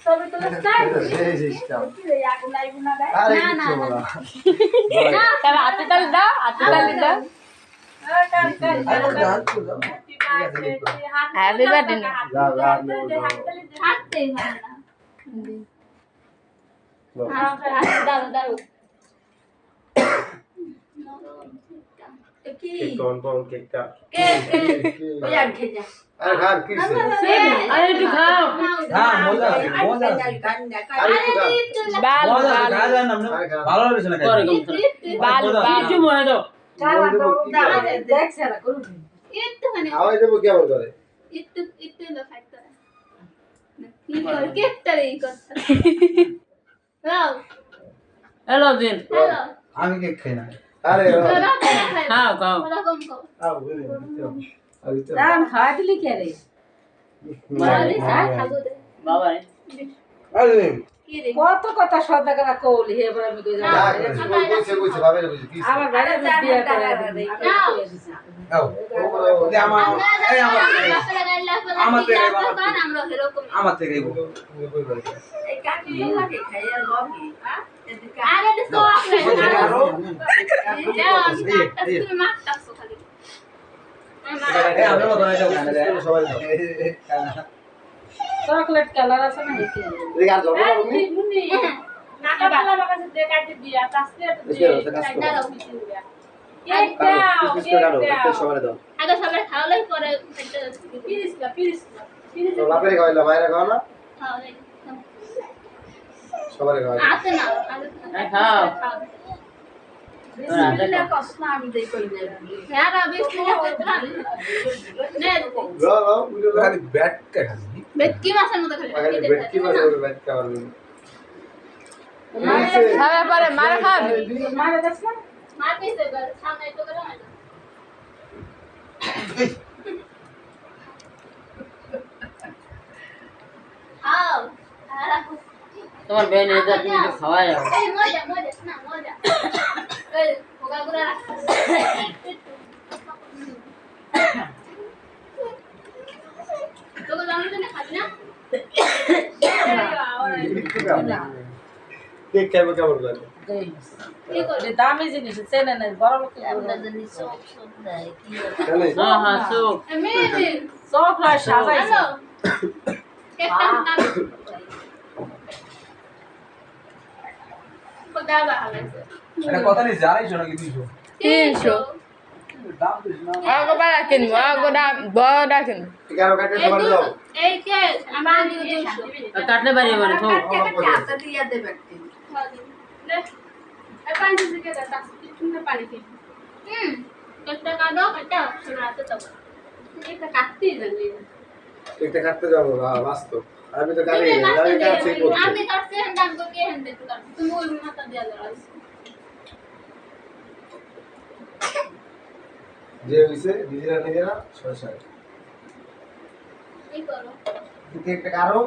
সবে তো স্টাইল এই সিস্টেম কি রে আগুন লাইব না গায় আরে না না কিছু না বলা তবে হাতে তালি দাও হাতে তালি দাও হ্যাপি বার্থডে হাঁটতেই হয় না দাও দাও কি কোন কোন কেকটা ওই আর খেয়ে যা আরে খান কিছে আরে একটু খাও হ্যাঁ মজা মজা আরে একটু খান বাল মজা বাল খাওয়া যায় না আপনি ভালো লাগছে না করে কম বাল বাল একটু মনে দাও দেখছ না করুন একটুখানি খাওয়াই দেবো কেমন করে একটু লো খাইতে কি করে কেকটারে ই করতে রাও হ্যালো দিন হ্যালো আমি কেক খাই না আরে রাও খাই খাও খাও ওরা কম খাও আও বলে আরে তো দাম খাওয়া দিলি কে রে আরে খাবো দে বাবা আরে কি রে কত কথা সদা করা কৌলি হে বড় আমি কই না কইছে কইছে ভাবে কইছে কি আমার ভাড়া বিয়ে করে আও দে আমার এই আমার থেকে আমার থেকে এই কাকি লাগে খাইয়া লবি আরে তো তুমি মারতাছো খালি এই আমরা মত না যাও সবাই দাও চকলেট কালার আছে না এতে এই আর যাবো না তুমি মুনি নাকা পালা বাগাসে দে কাটি দিয়া তাসকে কিস করে দাও একটা সবাই দাও আগে সবাই খাওয়ালাই পরে পিরিস তো বাপরে খাওয়াইলা বাইরে খাও না খাওয়ালাই সবাই খাওয়াই আছে না খাও বিসমিল্লাহ কসনা আমি দেই কই না হ্যাঁ রাবে শুনে হইতো না নে গো গো বুঝো খালি ব্যাট কে খালি বেটকি মাছের মতো খালি আগে বেটকি মাছ ওর বেট খাওয়ার খাবে পরে মার খাবে মারে দেখ না মার পেছে সামনে তো করে না আও তোমার বেন এটা তুমি তো খাওয়াই যাও এই মজা মজা না মজা এই ওগা গুলা রাখ তোকে জানো না খাবি না কেক খাইবো কেমন করে কি করবে দামি জিনিস চেনে না বড় লোক জানে হ্যাঁ হ্যাঁ সুপ মেয়ে চকলেট সাজাইছে হ্যালো কেকটা দাও কোথা ভালো এটা কত নিছে 250 নাকি 200 300 দাম দিস না আগো বাড়া কিনবো আগো বড় কিনবো 11 কাটে সবাই দাও এই কে আমার দিয়ে 200 কাটলে বাড়ি মানে তো হাতে দিয়া দেবে ले ए पानी से के दाता कितने पानी के केकटा काटो कटा सुनाते तब এটা কাটতে জানি কেকটা কাটতে যাবো বাস্তব আমি তো কাটি না আমি কাটছি করতে আমি কাটতে হন্ডা को के हंडे तो काट तुम वो माता दिया जरा যে হইছে নিজেরা নিজেরা সরসাই এই করো কেকটা কাটো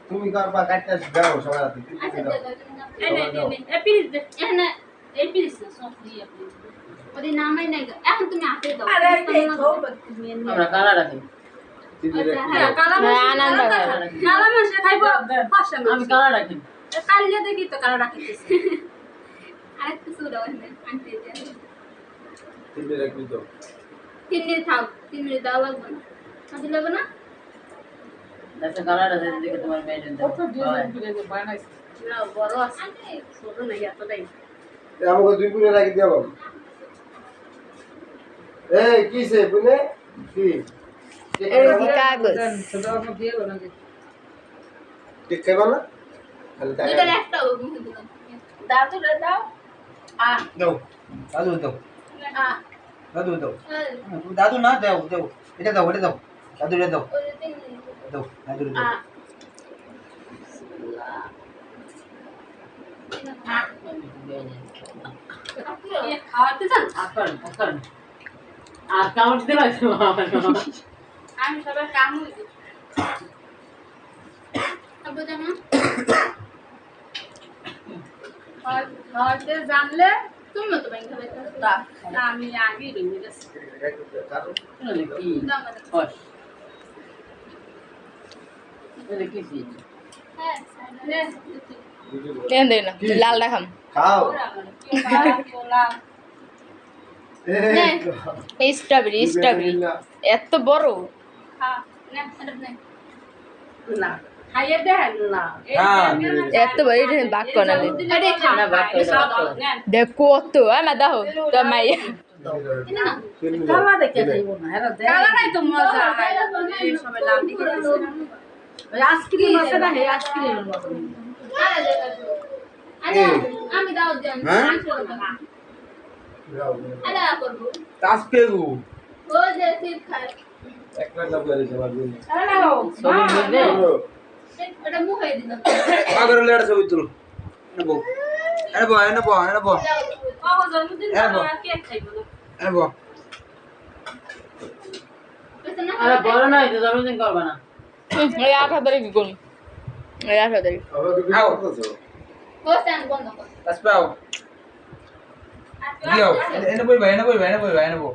তুমি করবা কাটতে দাও সবাই হাতে अच्छा দাও दे नहीं ए प्लीज दे ए ना ए प्लीज ना सॉफ्ट दिया प्लीज ওদের নামই নাই এখন তুমি হাতে দাও আরে এই তো নিয়ে আমরা কালা রাখি হ্যাঁ কালা মাছ আনন্দ কালা মাছ খাইবো ফাঁসা আমি কালা রাখি কালিয়া দেখি তো কালা রাখিতেছে আরেকটু সুদাও না আনতে দে তুমি রাখবি তো 3 মিনিট থাক 3 মিনিট দাও লাগবে না আদি লাগবে না দেখো কালা রাখি দেখে তোমার বেন কত ডিজাইন করে বানাইছে না বড় আছে ছোট না এতটাই আমাকে দুই পুনে রাখি দিলাম এই কিসে পুনে কি এই কি কাগজ ছোট দিয়ে বানাইছে ঠিক খাইবা না খালি তাই দুইটার একটা মুখে দিলাম দাদু রে দাও দাও দাদু দাও আ দাদু দাও দাদু না দাও দাও এটা দাও দাদু রে দাও ওই 3 মিনিট দাও দাদু রে আ দাও এ খাওয়াতে যান আকর আর কাউন্ট দিলা আমি সবার কাম হই আবু জামা খাওয়াতে জানলে তুমি তো ব্যাংক খাবে তা আমি আগে রয়ে গেছি কাটো কি দাও মানে হস এটা কি চিজ? হ্যাঁ নে দেন দেন না লাল দেখাম খাও গোলাপ এই তো। স্ট্রবেরি স্ট্রবেরি এত বড় হ্যাঁ নে এটা নে না খাইয়ে দেন না হ্যাঁ, এত বড় এটা বাক কোনা দে আরে খা না, বাদ করে দাও, বাদ করে দাও। নেন দেখো কত মা দাও তো মাই কিনে না কালা দেখে যাইব না এরা দেখ কালা নাই তো মজা হয় এই সবাই লাল দিকে ওই আইসক্রিম আছে না হে আইসক্রিমের মতো আরে আরে আমি দাও দেন হ্যাঁ? আরে করব তাস পেগু ও যে সিট খায় একটা না করে যাবার দিন হ্যালো ছবি মধ্যে এটা মুখে দিন আগর লেড়া ছবি তুল নেবো নেবো নেবো নেবো বাবা জন্মদিন হ্যাঁ, বল। কেক খাইবো না নেবো আরে বড় নাই তো জন্মদিন করবে না এই 18 তারিখ কি করব এই 18 তারিখ আমরা তো খাও। করতেছো হোস্টেন বন্ধ কর তাস পাও দিও এনে বই ভাই এনে বই ভাই এনে বই ভাই এনে বই